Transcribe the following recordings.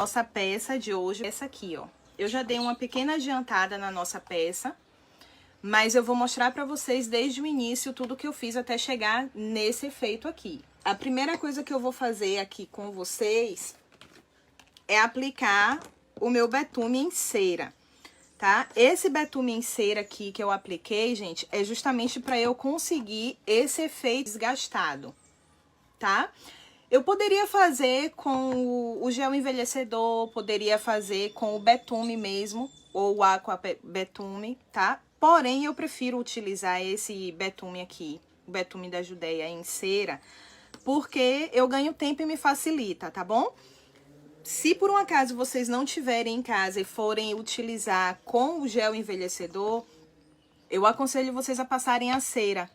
Nossa peça de hoje é essa aqui, ó. Eu já dei uma pequena adiantada na nossa peça, mas eu vou mostrar pra vocês desde o início tudo que eu fiz até chegar nesse efeito aqui. A primeira coisa que eu vou fazer aqui com vocês é aplicar o meu betume em cera, tá? Esse betume em cera aqui que eu apliquei, gente, é justamente pra eu conseguir esse efeito desgastado, tá? Eu poderia fazer com o gel envelhecedor, poderia fazer com o betume mesmo, ou o aqua betume, tá? Porém, eu prefiro utilizar esse betume aqui, o betume da Judeia em cera, porque eu ganho tempo e me facilita, tá bom? Se por um acaso vocês não tiverem em casa e forem utilizar com o gel envelhecedor, eu aconselho vocês a passarem a cera,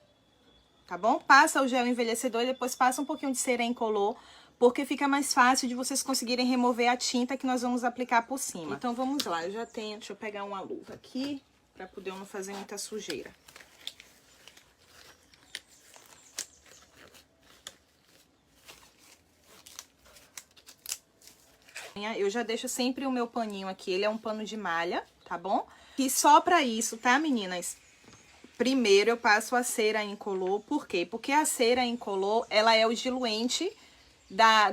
tá bom? Passa o gel envelhecedor e depois passa um pouquinho de cera incolor, porque fica mais fácil de vocês conseguirem remover a tinta que nós vamos aplicar por cima. Então, vamos lá. Eu já tenho... Deixa eu pegar uma luva aqui, pra poder eu não fazer muita sujeira. Eu já deixo sempre o meu paninho aqui. Ele é um pano de malha, tá bom? E só pra isso, tá, meninas? Primeiro eu passo a cera incolor, por quê? Porque a cera incolor, ela é o diluente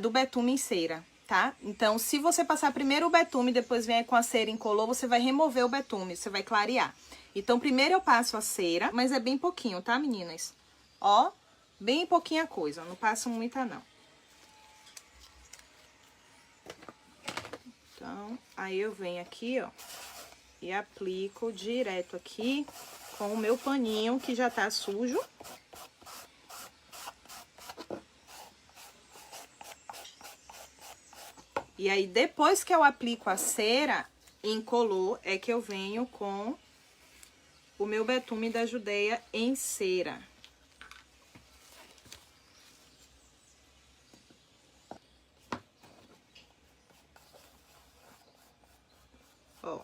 do betume em cera, tá? Então, se você passar primeiro o betume e depois vier com a cera incolor, você vai remover o betume, você vai clarear. Então, primeiro eu passo a cera, mas é bem pouquinho, tá, meninas? Ó, bem pouquinha coisa, não passo muita, não. Então, aí eu venho aqui, ó, e aplico direto aqui com o meu paninho que já tá sujo. E aí, depois que eu aplico a cera incolor, é que eu venho com o meu betume da Judeia em cera. Ó.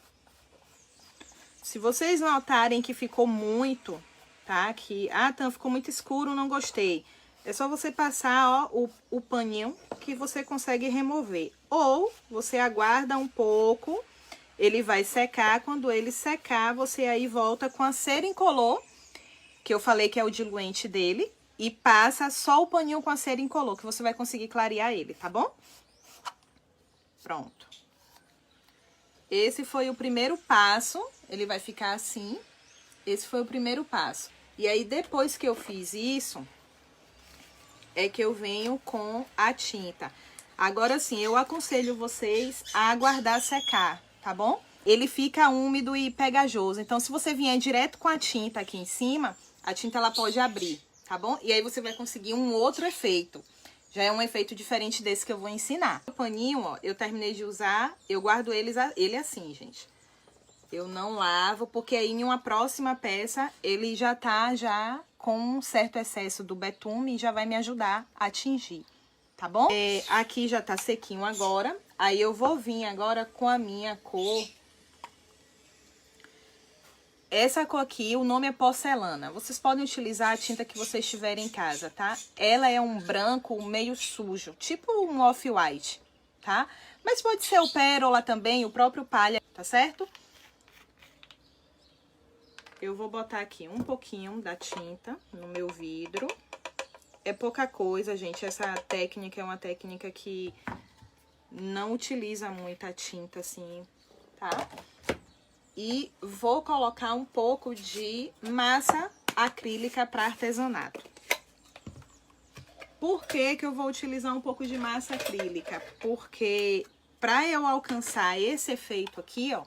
Se vocês notarem que ficou muito, tá? Que, Tam, ficou muito escuro, não gostei. É só você passar, ó, o paninho que você consegue remover. Ou você aguarda um pouco, ele vai secar. Quando ele secar, você aí volta com a cera incolor, que eu falei que é o diluente dele, e passa só o paninho com a cera incolor, que você vai conseguir clarear ele, tá bom? Pronto. Esse foi o primeiro passo, ele vai ficar assim. Esse foi o primeiro passo. E aí, depois que eu fiz isso, é que eu venho com a tinta. Agora sim, eu aconselho vocês a aguardar secar, tá bom? Ele fica úmido e pegajoso. Então, se você vier direto com a tinta aqui em cima, a tinta ela pode abrir, tá bom? E aí você vai conseguir um outro efeito. Já é um efeito diferente desse que eu vou ensinar. O paninho, ó, eu terminei de usar, eu guardo ele assim, gente. Eu não lavo, porque aí em uma próxima peça, ele já tá com um certo excesso do betume e já vai me ajudar a tingir, tá bom? Aqui já tá sequinho agora, aí eu vou vir agora com a minha cor. Essa cor aqui, o nome é porcelana. Vocês podem utilizar a tinta que vocês tiverem em casa, tá? Ela é um branco meio sujo, tipo um off-white, tá? Mas pode ser o pérola também, o próprio palha, tá certo? Eu vou botar aqui um pouquinho da tinta no meu vidro. É pouca coisa, gente. Essa técnica é uma técnica que não utiliza muita tinta, assim, tá? E vou colocar um pouco de massa acrílica para artesanato. Por que que eu vou utilizar um pouco de massa acrílica? Porque para eu alcançar esse efeito aqui, ó,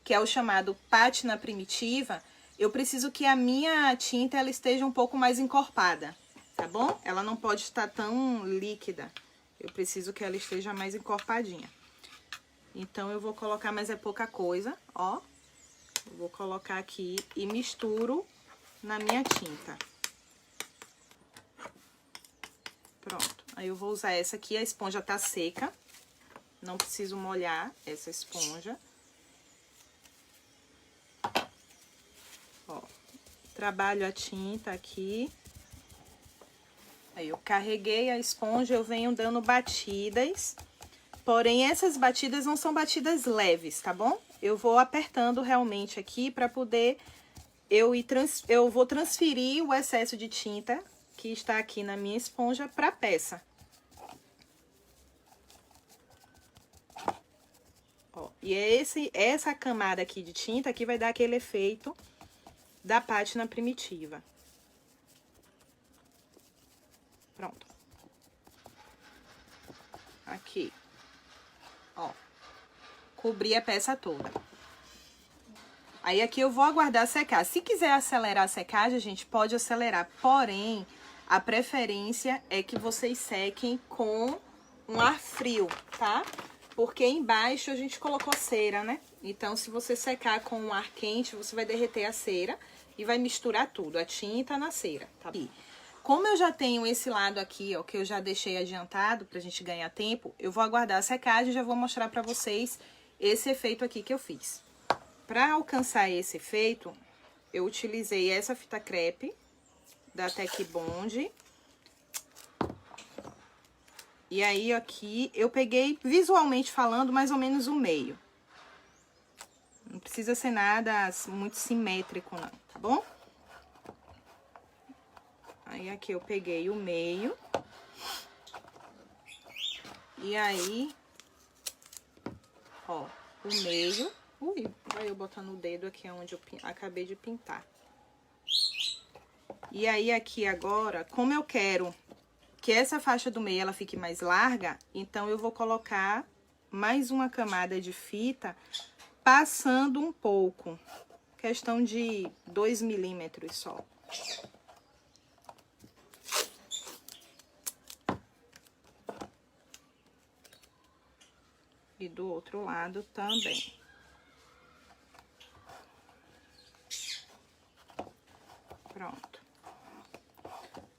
que é o chamado pátina primitiva, eu preciso que a minha tinta ela esteja um pouco mais encorpada, tá bom? Ela não pode estar tão líquida. Eu preciso que ela esteja mais encorpadinha. Então, eu vou colocar, mas é pouca coisa, ó. Eu vou colocar aqui e misturo na minha tinta. Pronto. Aí, eu vou usar essa aqui, a esponja tá seca. Não preciso molhar essa esponja. Ó, trabalho a tinta aqui. Aí, eu carreguei a esponja, eu venho dando batidas. Porém, essas batidas não são batidas leves, tá bom? Eu vou apertando realmente aqui para poder eu vou transferir o excesso de tinta que está aqui na minha esponja para a peça. Ó, e é essa camada aqui de tinta que vai dar aquele efeito da pátina primitiva. Pronto. Aqui. Ó. Cobri a peça toda. Aí, aqui eu vou aguardar secar. Se quiser acelerar a secagem, a gente pode acelerar. Porém, a preferência é que vocês sequem com um ar frio, tá? Porque embaixo a gente colocou cera, né? Então, se você secar com um ar quente, você vai derreter a cera e vai misturar tudo, a tinta na cera, tá? E como eu já tenho esse lado aqui, ó, que eu já deixei adiantado pra gente ganhar tempo, eu vou aguardar a secagem e já vou mostrar pra vocês esse efeito aqui que eu fiz. Pra alcançar esse efeito, eu utilizei essa fita crepe da Tec Bond. E aí, aqui, eu peguei, visualmente falando, mais ou menos o meio. Não precisa ser nada muito simétrico, não, tá bom? Aí, aqui, eu peguei o meio. E aí, ó, o meio. Ui, vai eu botando o dedo aqui onde eu acabei de pintar. E aí, aqui agora, como eu quero que essa faixa do meio ela fique mais larga, então eu vou colocar mais uma camada de fita, passando um pouco. Questão de 2 milímetros só. E do outro lado também. Pronto.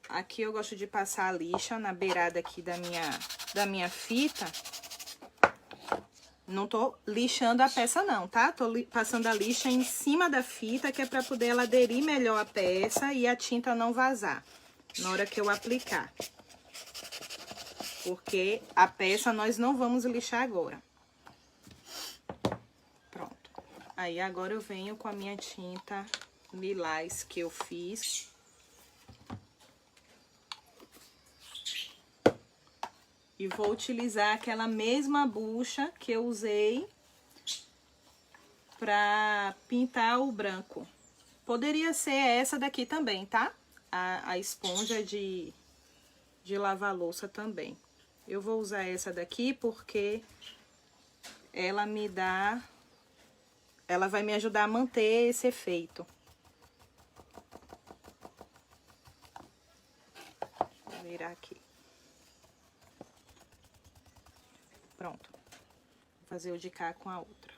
Aqui eu gosto de passar a lixa na beirada aqui da minha fita. Não tô lixando a peça não, tá? Tô passando a lixa em cima da fita, que é pra poder ela aderir melhor a peça e a tinta não vazar na hora que eu aplicar. Porque a peça nós não vamos lixar agora. Pronto. Aí agora eu venho com a minha tinta lilás que eu fiz. E vou utilizar aquela mesma bucha que eu usei pra pintar o branco. Poderia ser essa daqui também, tá? A esponja de lavar louça também. Eu vou usar essa daqui porque ela me dá... Ela vai me ajudar a manter esse efeito. Vou virar aqui. Pronto. Vou fazer o de cá com a outra.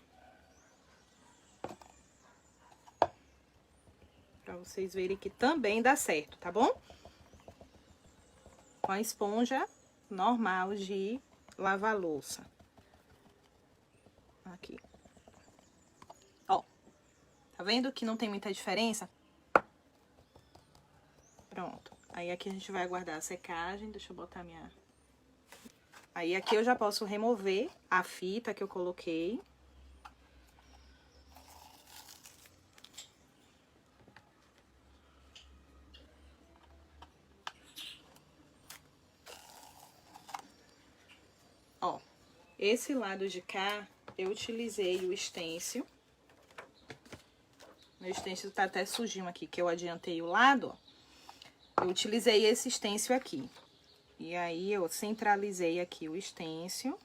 Pra vocês verem que também dá certo, tá bom? Com a esponja normal de lavar louça. Aqui. Ó. Tá vendo que não tem muita diferença? Pronto. Aí aqui a gente vai aguardar a secagem. Deixa eu botar minha... Aí, aqui eu já posso remover a fita que eu coloquei. Ó, esse lado de cá, eu utilizei o stencil. Meu stencil tá até sujinho aqui, que eu adiantei o lado, ó. Eu utilizei esse stencil aqui. E aí, eu centralizei aqui o stencil.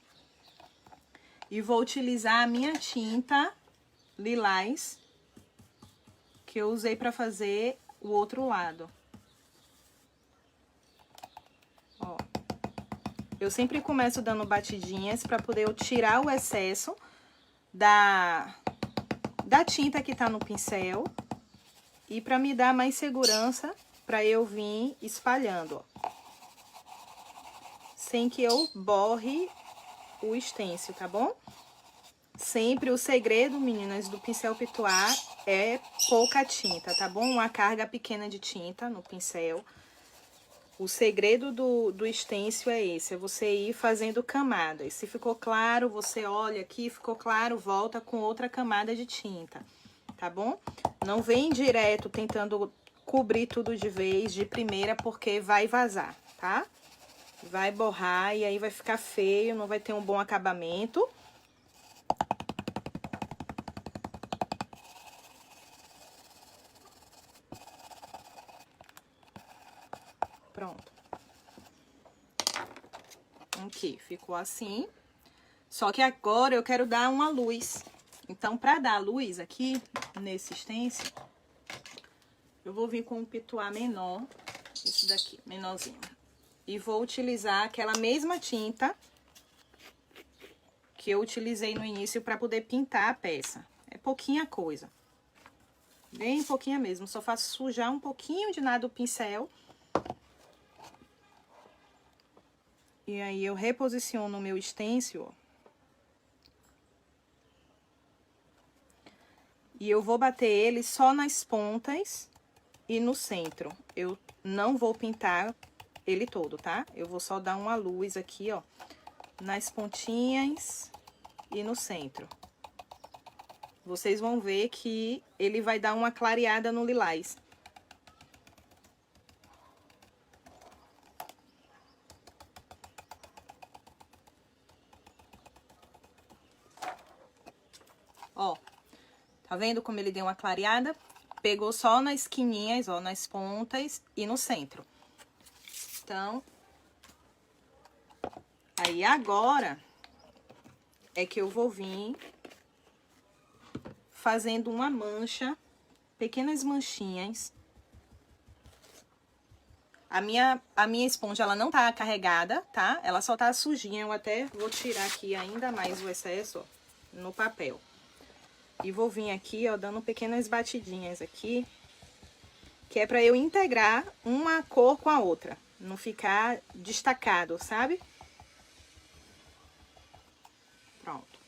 E vou utilizar a minha tinta lilás, que eu usei pra fazer o outro lado. Ó. Eu sempre começo dando batidinhas pra poder eu tirar o excesso da tinta que tá no pincel. E pra me dar mais segurança pra eu vir espalhando, ó. Sem que eu borre o stencil, tá bom? Sempre o segredo, meninas, do pincel pituar é pouca tinta, tá bom? Uma carga pequena de tinta no pincel. O segredo do stencil é esse, é você ir fazendo camadas. Se ficou claro, você olha aqui, ficou claro, volta com outra camada de tinta, tá bom? Não vem direto tentando cobrir tudo de vez, de primeira, porque vai vazar, tá? Vai borrar e aí vai ficar feio, não vai ter um bom acabamento. Pronto. Aqui, ficou assim. Só que agora eu quero dar uma luz. Então, pra dar a luz aqui, nesse stencil, eu vou vir com um pituá menor, esse daqui, menorzinho. E vou utilizar aquela mesma tinta que eu utilizei no início pra poder pintar a peça. É pouquinha coisa. Bem pouquinha mesmo, só faço sujar um pouquinho de nada o pincel. E aí eu reposiciono o meu stencil, ó. E eu vou bater ele só nas pontas e no centro. Eu não vou pintar ele todo, tá? Eu vou só dar uma luz aqui, ó, nas pontinhas e no centro. Vocês vão ver que ele vai dar uma clareada no lilás. Ó, tá vendo como ele deu uma clareada? Pegou só nas esquininhas, ó, nas pontas e no centro. Então, aí agora é que eu vou vir fazendo uma mancha, pequenas manchinhas. A minha esponja, ela não tá carregada, tá? Ela só tá sujinha, eu até vou tirar aqui ainda mais o excesso, ó, no papel. E vou vir aqui, ó, dando pequenas batidinhas aqui, que é pra eu integrar uma cor com a outra, não ficar destacado, sabe? Pronto.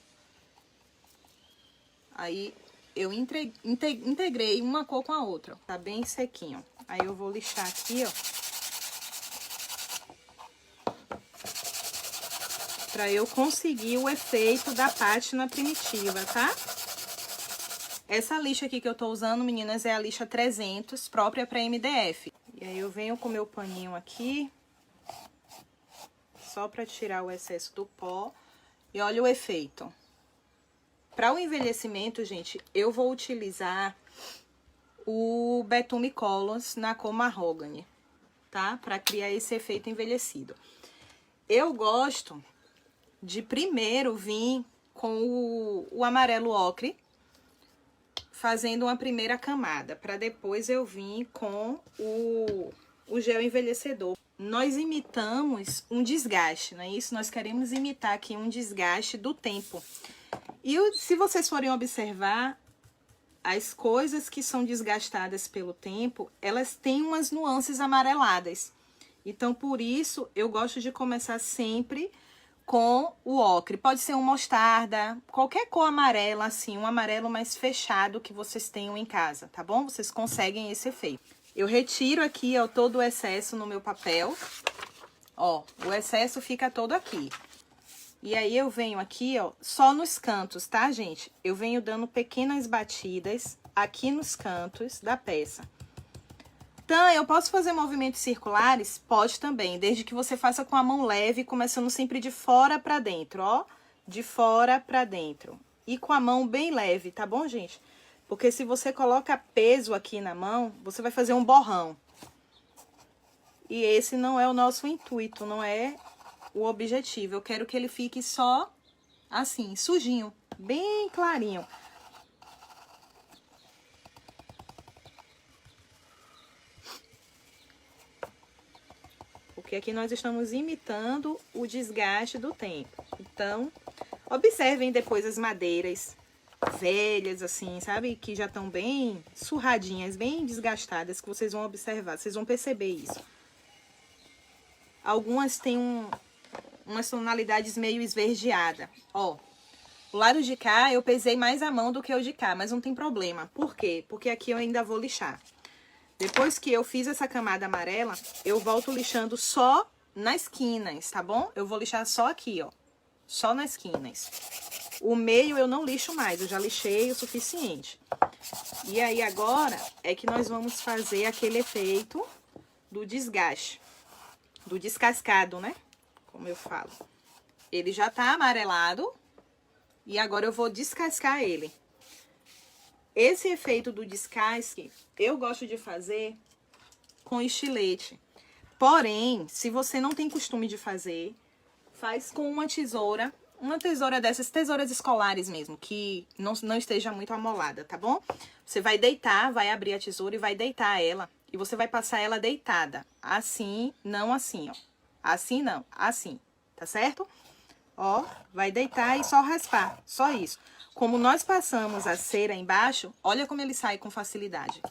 Aí, eu integrei uma cor com a outra, tá bem sequinho. Aí, eu vou lixar aqui, ó, pra eu conseguir o efeito da pátina primitiva, tá? Essa lixa aqui que eu tô usando, meninas, é a lixa 300, própria pra MDF. E aí, eu venho com o meu paninho aqui, só pra tirar o excesso do pó. E olha o efeito. Para o envelhecimento, gente, eu vou utilizar o Betume Colors na cor Mahogany, tá? Para criar esse efeito envelhecido. Eu gosto de primeiro vir com o amarelo ocre, fazendo uma primeira camada, para depois eu vir com o gel envelhecedor. Nós imitamos um desgaste, não é isso? Nós queremos imitar aqui um desgaste do tempo. E se vocês forem observar, as coisas que são desgastadas pelo tempo, elas têm umas nuances amareladas. Então, por isso, eu gosto de começar sempre com o ocre. Pode ser um mostarda, qualquer cor amarela, assim, um amarelo mais fechado que vocês tenham em casa, tá bom? Vocês conseguem esse efeito. Eu retiro aqui, ó, todo o excesso no meu papel. Ó, o excesso fica todo aqui. E aí, eu venho aqui, ó, só nos cantos, tá, gente? Eu venho dando pequenas batidas aqui nos cantos da peça. Então, eu posso fazer movimentos circulares? Pode também, desde que você faça com a mão leve, começando sempre de fora pra dentro, ó. De fora pra dentro. E com a mão bem leve, tá bom, gente? Porque se você coloca peso aqui na mão, você vai fazer um borrão. E esse não é o nosso intuito, não é o objetivo. Eu quero que ele fique só assim, sujinho, bem clarinho. Porque aqui nós estamos imitando o desgaste do tempo. Então, observem depois as madeiras velhas, assim, sabe? Que já estão bem surradinhas, bem desgastadas, que vocês vão observar, vocês vão perceber isso. Algumas têm umas tonalidades meio esverdeadas. Ó, o lado de cá eu pesei mais a mão do que o de cá, mas não tem problema. Por quê? Porque aqui eu ainda vou lixar. Depois que eu fiz essa camada amarela, eu volto lixando só nas quinas, tá bom? Eu vou lixar só aqui, ó. Só nas quinas. O meio eu não lixo mais, eu já lixei o suficiente. E aí agora é que nós vamos fazer aquele efeito do desgaste. Do descascado, né? Como eu falo. Ele já tá amarelado. E agora eu vou descascar ele. Esse efeito do descasque, eu gosto de fazer com estilete. Porém, se você não tem costume de fazer, faz com uma tesoura dessas, tesouras escolares mesmo, que não esteja muito amolada, tá bom? Você vai deitar, vai abrir a tesoura e vai deitar ela. E você vai passar ela deitada. Assim, não assim, ó. Assim não, assim, tá certo? Ó, vai deitar e só raspar, só isso. Como nós passamos a cera embaixo, olha como ele sai com facilidade.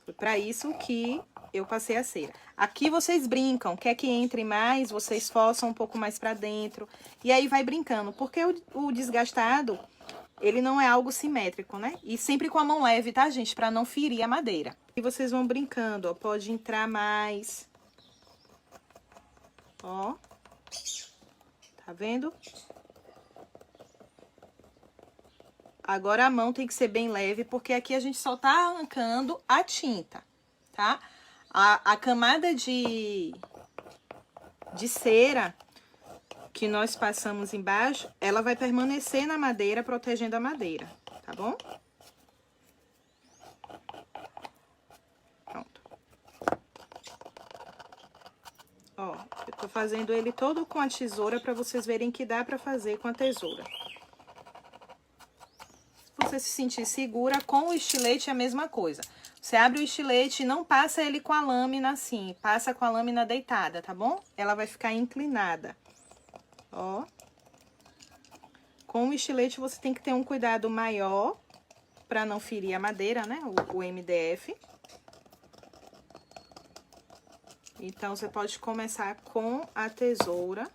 Foi pra isso que eu passei a cera. Aqui vocês brincam, quer que entre mais, vocês forçam um pouco mais pra dentro. E aí vai brincando, porque o desgastado, ele não é algo simétrico, né? E sempre com a mão leve, tá, gente? Pra não ferir a madeira. E vocês vão brincando, ó, pode entrar mais. Ó. Tá vendo? Agora a mão tem que ser bem leve, porque aqui a gente só tá arrancando a tinta, tá? A camada de cera que nós passamos embaixo, ela vai permanecer na madeira, protegendo a madeira, tá bom? Pronto. Ó, eu tô fazendo ele todo com a tesoura pra vocês verem que dá pra fazer com a tesoura. Se você se sentir segura, com o estilete é a mesma coisa. Você abre o estilete e não passa ele com a lâmina assim, passa com a lâmina deitada, tá bom? Ela vai ficar inclinada. Ó. Com o estilete você tem que ter um cuidado maior pra não ferir a madeira, né? O MDF. Então, você pode começar com a tesoura.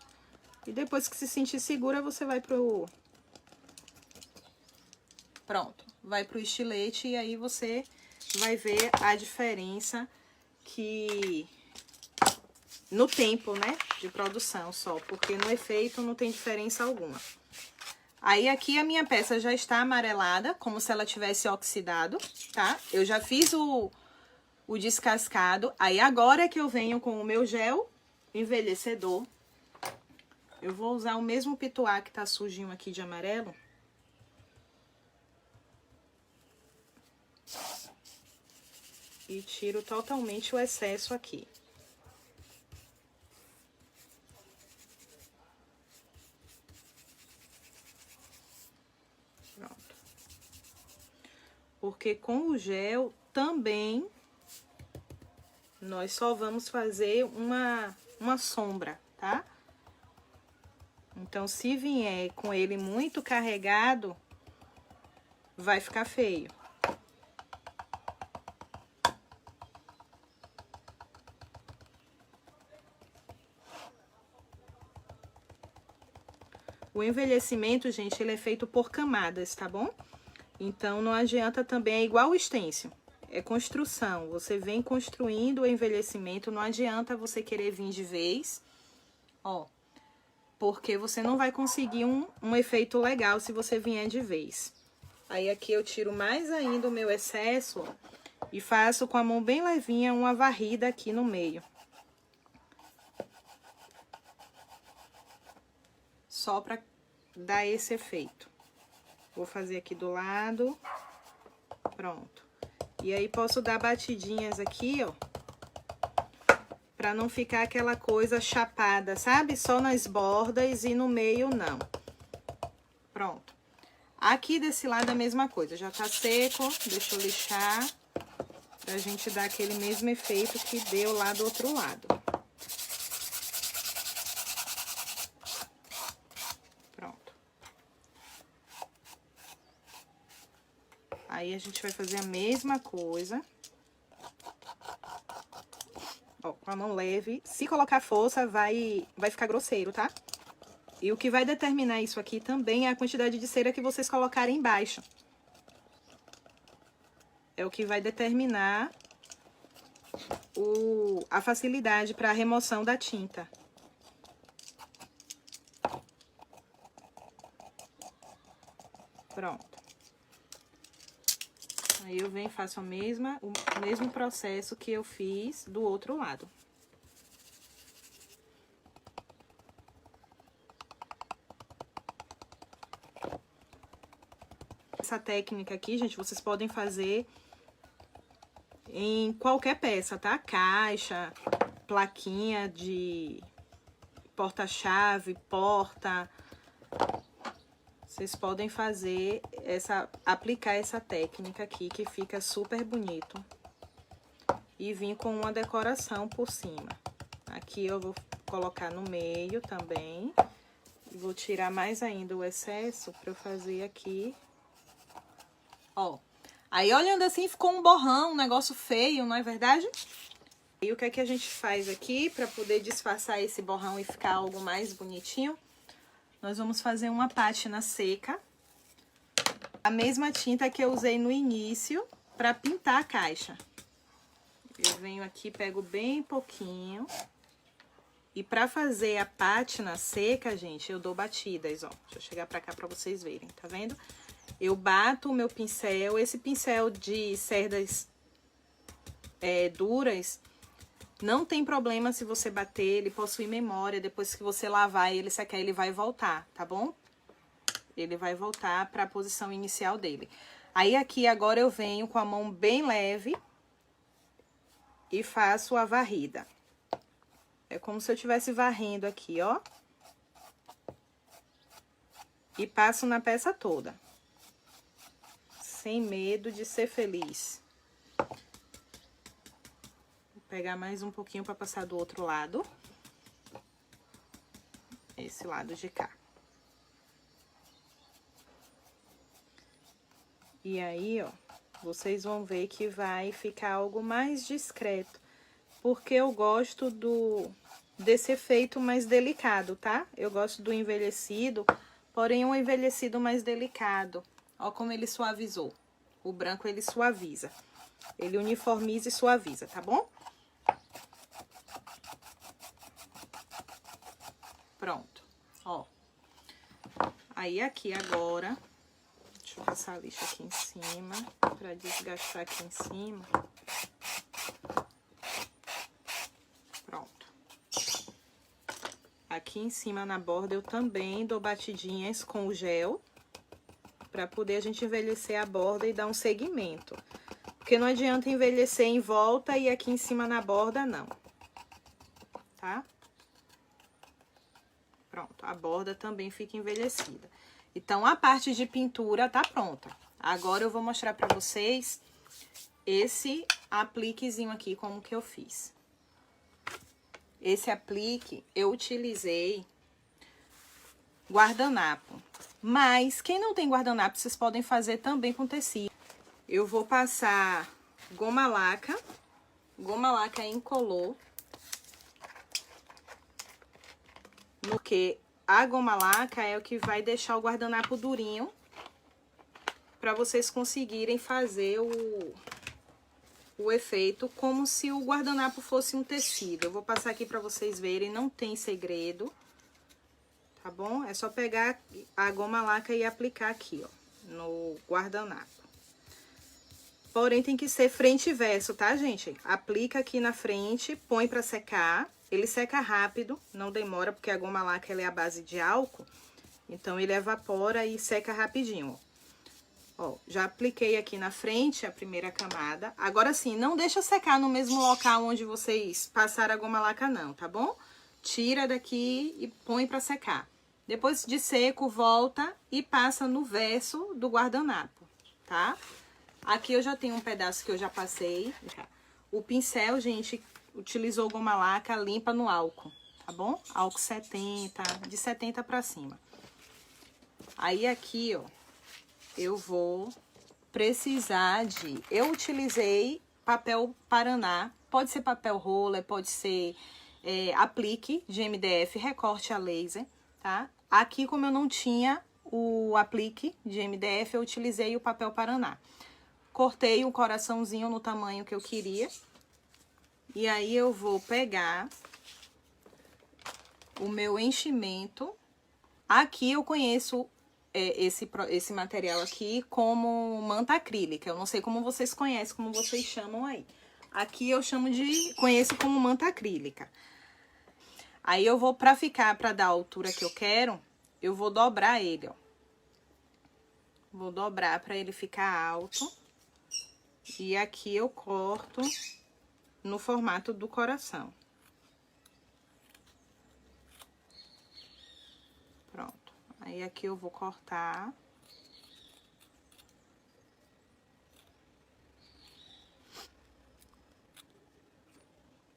E depois que se sentir segura, você vai pro... Pronto. Vai pro estilete e aí você vai ver a diferença que... No tempo, né? De produção só. Porque no efeito não tem diferença alguma. Aí, aqui a minha peça já está amarelada, como se ela tivesse oxidado, tá? Eu já fiz o descascado. Aí, agora é que eu venho com o meu gel envelhecedor. Eu vou usar o mesmo pituá que tá sujinho aqui de amarelo. E tiro totalmente o excesso aqui. Pronto. Porque com o gel também nós só vamos fazer uma sombra, tá? Então, se vier com ele muito carregado, vai ficar feio. O envelhecimento, gente, ele é feito por camadas, tá bom? Então, não adianta também, é igual o stencil. É construção, você vem construindo o envelhecimento, não adianta você querer vir de vez, ó. Porque você não vai conseguir um efeito legal se você vier de vez. Aí, aqui eu tiro mais ainda o meu excesso, ó, e faço com a mão bem levinha uma varrida aqui no meio. Só pra dar esse efeito. Vou fazer aqui do lado. Pronto. E aí, posso dar batidinhas aqui, ó. Pra não ficar aquela coisa chapada, sabe? Só nas bordas e no meio, não. Pronto. Aqui desse lado a mesma coisa. Já tá seco. Deixa eu lixar. Pra gente dar aquele mesmo efeito que deu lá do outro lado. Aí, a gente vai fazer a mesma coisa. Ó, com a mão leve. Se colocar força, vai ficar grosseiro, tá? E o que vai determinar isso aqui também é a quantidade de cera que vocês colocarem embaixo. é o que vai determinar a facilidade para a remoção da tinta. Pronto. Aí eu venho e faço o mesmo processo que eu fiz do outro lado. Essa técnica aqui, gente, vocês podem fazer em qualquer peça, tá? Caixa, plaquinha de porta-chave, porta. Vocês podem fazer aplicar essa técnica aqui, que fica super bonito. E vir com uma decoração por cima. Aqui eu vou colocar no meio também. E vou tirar mais ainda o excesso pra eu fazer aqui. Ó, aí olhando assim ficou um borrão, um negócio feio, não é verdade? E o que é que a gente faz aqui pra poder disfarçar esse borrão e ficar algo mais bonitinho? Nós vamos fazer uma pátina seca, a mesma tinta que eu usei no início pra pintar a caixa. Eu venho aqui, pego bem pouquinho. E pra fazer a pátina seca, gente, eu dou batidas, ó. Deixa eu chegar pra cá pra vocês verem, tá vendo? Eu bato o meu pincel, esse pincel de cerdas duras, não tem problema se você bater, ele possui memória, depois que você lavar ele secar, ele vai voltar, tá bom? Ele vai voltar para a posição inicial dele. Aí aqui agora eu venho com a mão bem leve e faço a varrida. É como se eu estivesse varrendo aqui, ó. E passo na peça toda. Sem medo de ser feliz. Vou pegar mais um pouquinho para passar do outro lado. Esse lado de cá. E aí, ó, vocês vão ver que vai ficar algo mais discreto. Porque eu gosto desse efeito mais delicado, tá? Eu gosto do envelhecido, porém um envelhecido mais delicado. Ó como ele suavizou. O branco ele suaviza. Ele uniformiza e suaviza, tá bom? Pronto, ó. Aí aqui agora, deixa eu passar a lixa aqui em cima, pra desgastar aqui em cima. Pronto. Aqui em cima na borda eu também dou batidinhas com o gel, pra poder a gente envelhecer a borda e dar um segmento. Porque não adianta envelhecer em volta e aqui em cima na borda não. Tá? Pronto, a borda também fica envelhecida. Então, a parte de pintura tá pronta. Agora eu vou mostrar pra vocês esse apliquezinho aqui, como que eu fiz. Esse aplique eu utilizei guardanapo. Mas, quem não tem guardanapo, vocês podem fazer também com tecido. Eu vou passar goma laca incolor. Porque a goma laca é o que vai deixar o guardanapo durinho, para vocês conseguirem fazer o efeito como se o guardanapo fosse um tecido. Eu vou passar aqui para vocês verem, não tem segredo, tá bom? É só pegar a goma laca e aplicar aqui, ó, no guardanapo. Porém, tem que ser frente e verso, tá, gente? Aplica aqui na frente, põe para secar. Ele seca rápido, não demora, porque a goma laca ela é a base de álcool. Então, ele evapora e seca rapidinho, ó. Ó, já apliquei aqui na frente a primeira camada. Agora sim, não deixa secar no mesmo local onde vocês passaram a goma laca, não, tá bom? Tira daqui e põe pra secar. Depois de seco, volta e passa no verso do guardanapo, tá? Aqui eu já tenho um pedaço que eu já passei. O pincel, gente, utilizou goma laca limpa no álcool, tá bom? Álcool 70, de 70 pra cima. Aí aqui, ó, eu vou precisar de... Eu utilizei papel Paraná, pode ser papel roller, pode ser aplique de MDF, recorte a laser, tá? Aqui, como eu não tinha o aplique de MDF, eu utilizei o papel Paraná. cortei um coraçãozinho no tamanho que eu queria. E aí, eu vou pegar o meu enchimento. Aqui eu conheço esse material aqui como manta acrílica. Eu não sei como vocês conhecem, como vocês chamam aí. Aqui eu conheço como manta acrílica. Aí eu vou, pra dar a altura que eu quero, eu vou dobrar ele, ó. Vou dobrar pra ele ficar alto. E aqui eu corto no formato do coração. Pronto. Aí aqui eu vou cortar.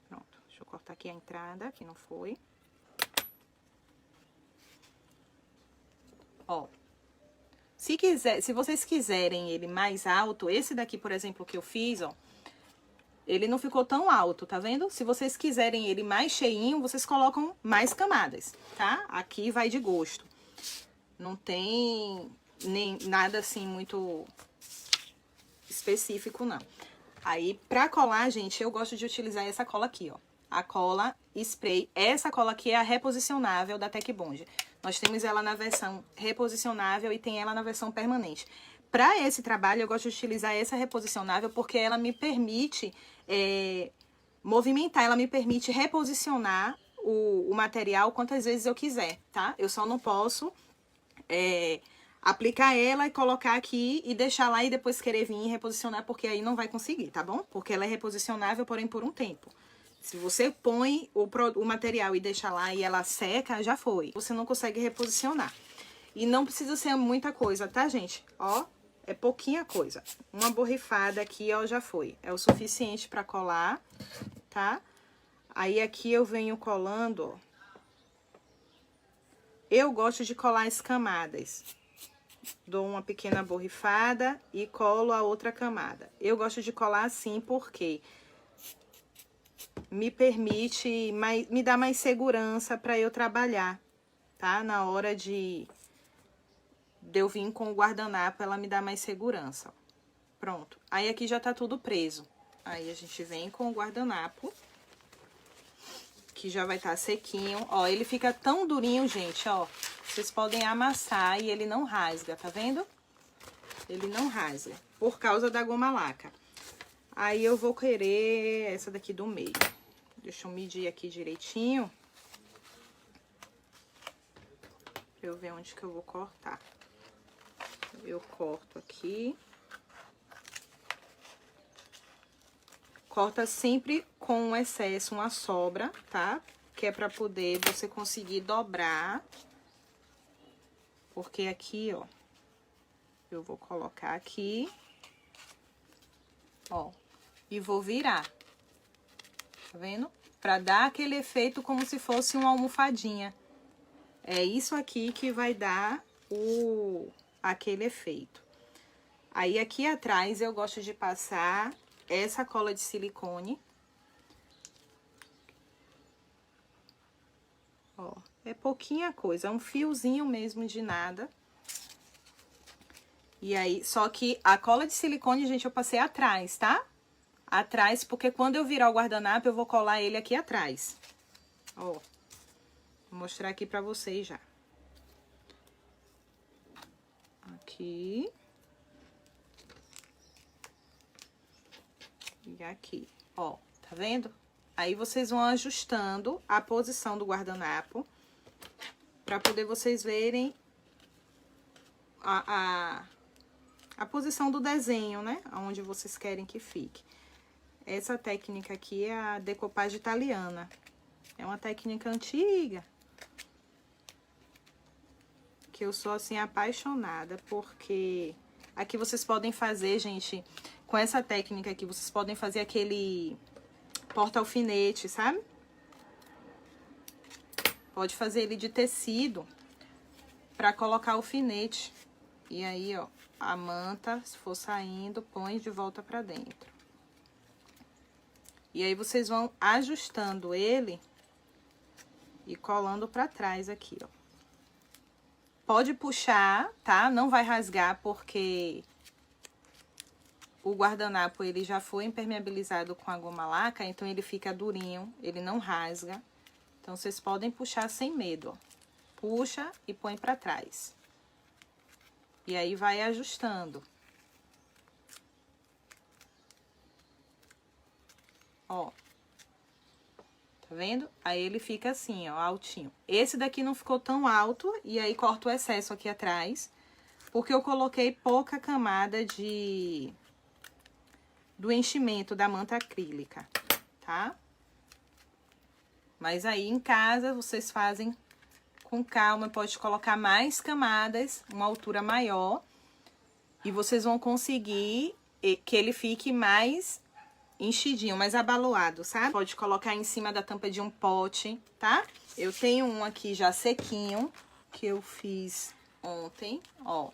Pronto. Deixa eu cortar aqui a entrada, que não foi. Ó. Se vocês quiserem ele mais alto, esse daqui, por exemplo, que eu fiz, ó, ele não ficou tão alto, tá vendo? Se vocês quiserem ele mais cheinho, vocês colocam mais camadas, tá? Aqui vai de gosto. Não tem nem nada assim muito específico, não. Aí, pra colar, gente, eu gosto de utilizar essa cola aqui, ó. A cola spray. Essa cola aqui é a reposicionável da Tec Bond. Nós temos ela na versão reposicionável e tem ela na versão permanente. Para esse trabalho, eu gosto de utilizar essa reposicionável porque ela me permite movimentar, ela me permite reposicionar o material quantas vezes eu quiser, tá? Eu só não posso aplicar ela e colocar aqui e deixar lá e depois querer vir e reposicionar, porque aí não vai conseguir, tá bom? Porque ela é reposicionável, porém por um tempo. Se você põe o material e deixa lá e ela seca, já foi. Você não consegue reposicionar. E não precisa ser muita coisa, tá, gente? Ó, é pouquinha coisa. Uma borrifada aqui, ó, já foi. É o suficiente pra colar, tá? Aí, aqui eu venho colando, ó. Eu gosto de colar as camadas. Dou uma pequena borrifada e colo a outra camada. Eu gosto de colar assim porque me permite, me dá mais segurança pra eu trabalhar, tá? Na hora de eu vir com o guardanapo, ela me dá mais segurança. Pronto. Aí, aqui já tá tudo preso. Aí, a gente vem com o guardanapo, que já vai estar sequinho. Ó, ele fica tão durinho, gente, ó. Vocês podem amassar e ele não rasga, tá vendo? Ele não rasga, por causa da goma laca. Aí, eu vou querer essa daqui do meio. Deixa eu medir aqui direitinho. Pra eu ver onde que eu vou cortar. Eu corto aqui. Corta sempre com um excesso, uma sobra, tá? Que é pra poder você conseguir dobrar. Porque aqui, ó, eu vou colocar aqui, ó, e vou virar. Tá vendo? Pra dar aquele efeito como se fosse uma almofadinha. É isso aqui que vai dar aquele efeito. Aí, aqui atrás, eu gosto de passar essa cola de silicone. Ó, é pouquinha coisa, é um fiozinho mesmo de nada. E aí, só que a cola de silicone, gente, eu passei atrás, tá? Atrás, porque quando eu virar o guardanapo, eu vou colar ele aqui atrás. Ó, vou mostrar aqui pra vocês já. Aqui. E aqui, ó, tá vendo? Aí, vocês vão ajustando a posição do guardanapo pra poder vocês verem a posição do desenho, né? Onde vocês querem que fique. Essa técnica aqui é a decopagem italiana. É uma técnica antiga. Que eu sou, assim, apaixonada, porque aqui vocês podem fazer, gente, com essa técnica aqui, vocês podem fazer aquele porta-alfinete, sabe? Pode fazer ele de tecido pra colocar alfinete. E aí, ó, a manta, se for saindo, põe de volta pra dentro. E aí, vocês vão ajustando ele e colando pra trás aqui, ó. Pode puxar, tá? Não vai rasgar, porque o guardanapo, ele já foi impermeabilizado com a goma laca, então ele fica durinho, ele não rasga. Então, vocês podem puxar sem medo, ó. Puxa e põe pra trás. E aí, vai ajustando. Ó. Tá vendo? Aí, ele fica assim, ó, altinho. Esse daqui não ficou tão alto, e aí, corta o excesso aqui atrás, porque eu coloquei pouca camada do enchimento da manta acrílica, tá? Mas aí, em casa, vocês fazem com calma, pode colocar mais camadas, uma altura maior, e vocês vão conseguir que ele fique mais enchidinho, mais abaloado, sabe? Pode colocar em cima da tampa de um pote, tá? Eu tenho um aqui já sequinho, que eu fiz ontem, ó.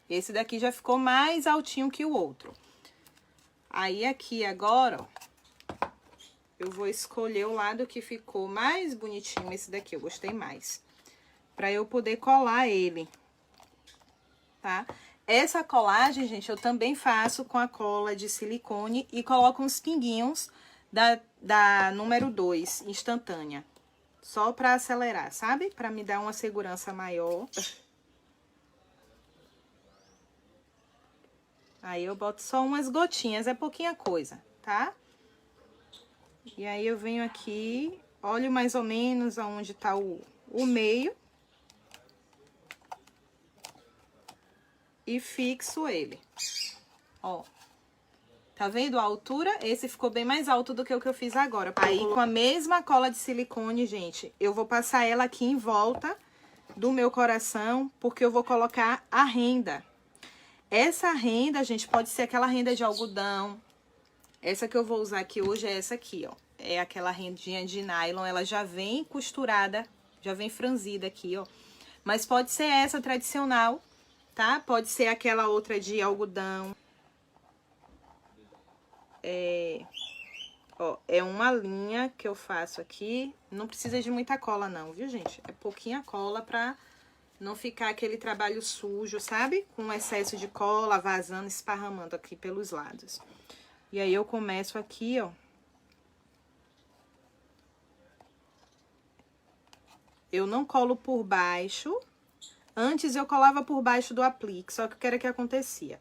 Esse daqui já ficou mais altinho que o outro. Aí, aqui agora, ó, eu vou escolher o lado que ficou mais bonitinho, esse daqui, eu gostei mais. Pra eu poder colar ele, tá? Essa colagem, gente, eu também faço com a cola de silicone e coloco uns pinguinhos da número 2, instantânea. Só pra acelerar, sabe? Pra me dar uma segurança maior. Aí, eu boto só umas gotinhas, é pouquinha coisa, tá? E aí, eu venho aqui, olho mais ou menos aonde tá o meio. E fixo ele, ó. Tá vendo a altura? Esse ficou bem mais alto do que o que eu fiz agora. Aí, com a mesma cola de silicone, gente, eu vou passar ela aqui em volta do meu coração, porque eu vou colocar a renda. Essa renda, gente, pode ser aquela renda de algodão. Essa que eu vou usar aqui hoje é essa aqui, ó. É aquela rendinha de nylon, ela já vem costurada, já vem franzida aqui, ó. Mas pode ser essa tradicional, tá? Pode ser aquela outra de algodão. Ó, é uma linha que eu faço aqui. Não precisa de muita cola não, viu, gente? É pouquinha cola pra não ficar aquele trabalho sujo, sabe? Com excesso de cola, vazando, esparramando aqui pelos lados. E aí, eu começo aqui, ó. Eu não colo por baixo. Antes, eu colava por baixo do aplique, só que o que era que acontecia?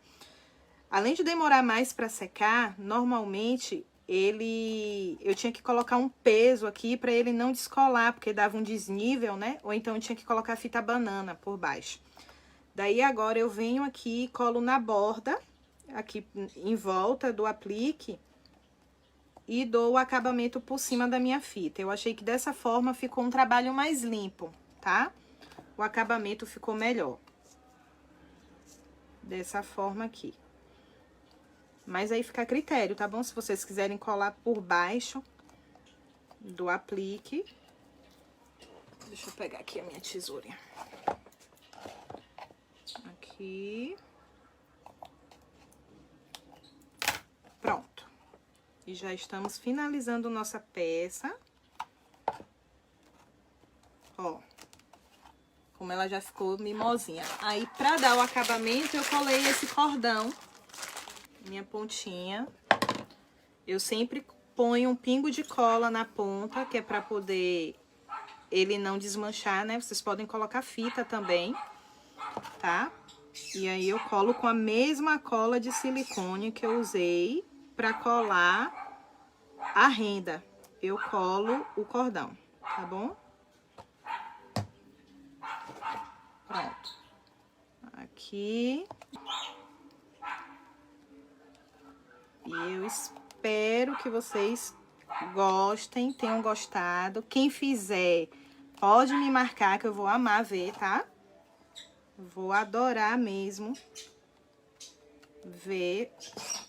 Além de demorar mais pra secar, normalmente, eu tinha que colocar um peso aqui pra ele não descolar, porque dava um desnível, né? Ou então, eu tinha que colocar fita banana por baixo. Daí, agora, eu venho aqui e colo na borda, aqui em volta do aplique, e dou o acabamento por cima da minha fita. Eu achei que dessa forma ficou um trabalho mais limpo, tá? O acabamento ficou melhor. Dessa forma aqui. Mas aí fica a critério, tá bom? Se vocês quiserem colar por baixo do aplique. Deixa eu pegar aqui a minha tesourinha. Aqui. Pronto. E já estamos finalizando nossa peça. Ó. Como ela já ficou mimosinha. Aí, pra dar o acabamento, eu colei esse cordão. Minha pontinha. Eu sempre ponho um pingo de cola na ponta, que é pra poder ele não desmanchar, né? Vocês podem colocar fita também, tá? E aí, eu colo com a mesma cola de silicone que eu usei pra colar a renda. Eu colo o cordão, tá bom? Pronto. Aqui. E eu espero que vocês gostem, tenham gostado. Quem fizer, pode me marcar que eu vou amar ver, tá? Vou adorar mesmo ver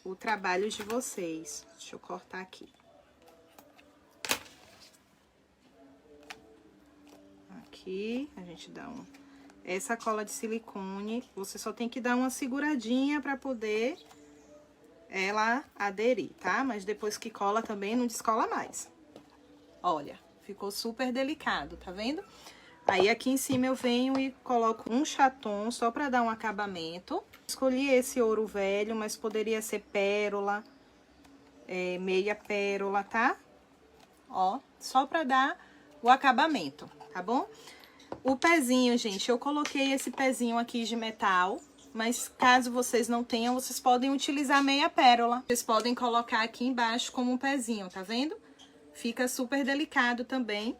o trabalho de vocês. Deixa eu cortar aqui. Aqui, a gente dá essa cola de silicone, você só tem que dar uma seguradinha pra poder ela aderir, tá? Mas depois que cola também, não descola mais. Olha, ficou super delicado, tá vendo? Aí aqui em cima eu venho e coloco um chaton só pra dar um acabamento. Escolhi esse ouro velho, mas poderia ser pérola, meia pérola, tá? Ó, só pra dar o acabamento, tá bom? O pezinho, gente, eu coloquei esse pezinho aqui de metal, mas caso vocês não tenham, vocês podem utilizar meia pérola. Vocês podem colocar aqui embaixo como um pezinho, tá vendo? Fica super delicado também.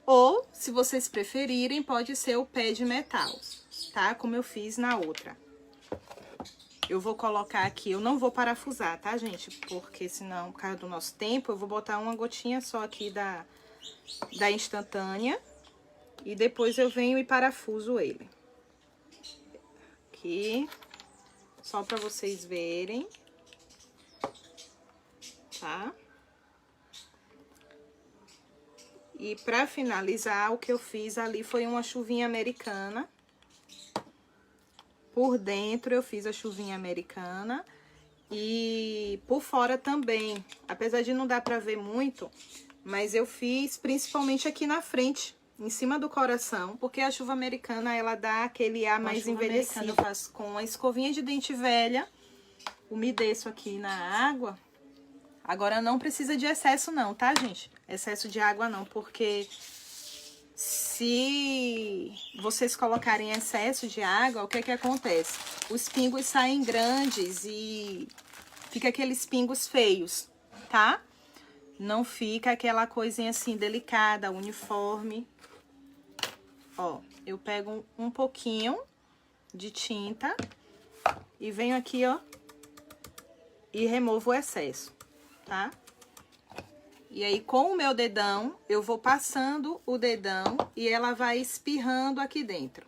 Ou, se vocês preferirem, pode ser o pé de metal, tá? Como eu fiz na outra. Eu vou colocar aqui, eu não vou parafusar, tá, gente? Porque senão, por causa do nosso tempo, eu vou botar uma gotinha só aqui da instantânea. E depois eu venho e parafuso ele. Aqui, só pra vocês verem, tá? E pra finalizar, o que eu fiz ali foi uma chuvinha americana. Por dentro eu fiz a chuvinha americana e por fora também. Apesar de não dar pra ver muito, mas eu fiz principalmente aqui na frente, em cima do coração, porque a chuva americana, ela dá aquele ar mais envelhecido. Eu faço com a escovinha de dente velha, umedeço aqui na água. Agora não precisa de excesso não, tá, gente? Excesso de água não, porque se vocês colocarem excesso de água, o que que acontece? Os pingos saem grandes e fica aqueles pingos feios, tá? Não fica aquela coisinha assim delicada, uniforme. Ó, eu pego um pouquinho de tinta e venho aqui, ó, e removo o excesso, tá? E aí, com o meu dedão, eu vou passando o dedão e ela vai espirrando aqui dentro.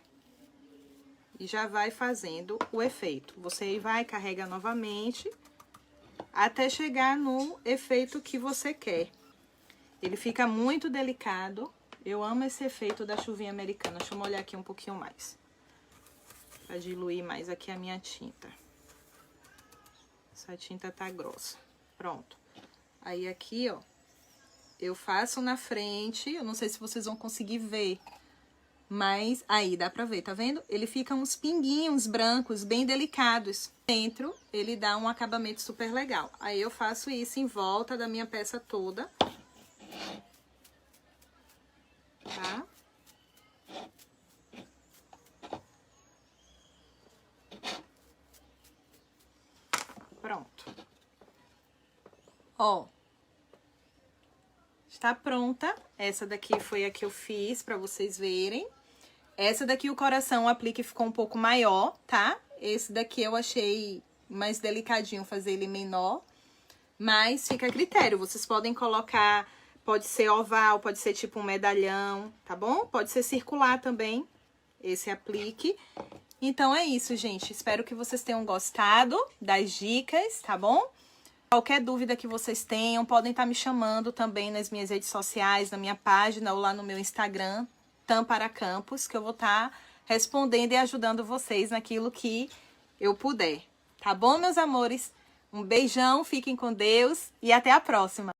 E já vai fazendo o efeito. Você vai, carrega novamente, até chegar no efeito que você quer. Ele fica muito delicado. Eu amo esse efeito da chuvinha americana. Deixa eu molhar aqui um pouquinho mais, pra diluir mais aqui a minha tinta. Essa tinta tá grossa. Pronto. Aí aqui, ó, eu faço na frente, eu não sei se vocês vão conseguir ver, mas aí dá pra ver, tá vendo? Ele fica uns pinguinhos brancos, bem delicados. Dentro, ele dá um acabamento super legal. Aí eu faço isso em volta da minha peça toda. Tá? Pronto. Ó. Está pronta. Essa daqui foi a que eu fiz pra vocês verem. Essa daqui o coração, o aplique ficou um pouco maior, tá? Esse daqui eu achei mais delicadinho fazer ele menor. Mas fica a critério. Vocês podem colocar, pode ser oval, pode ser tipo um medalhão, tá bom? Pode ser circular também, esse aplique. Então é isso, gente. Espero que vocês tenham gostado das dicas, tá bom? Qualquer dúvida que vocês tenham, podem estar me chamando também nas minhas redes sociais, na minha página ou lá no meu Instagram, Tampara Campos, que eu vou estar respondendo e ajudando vocês naquilo que eu puder. Tá bom, meus amores? Um beijão, fiquem com Deus e até a próxima!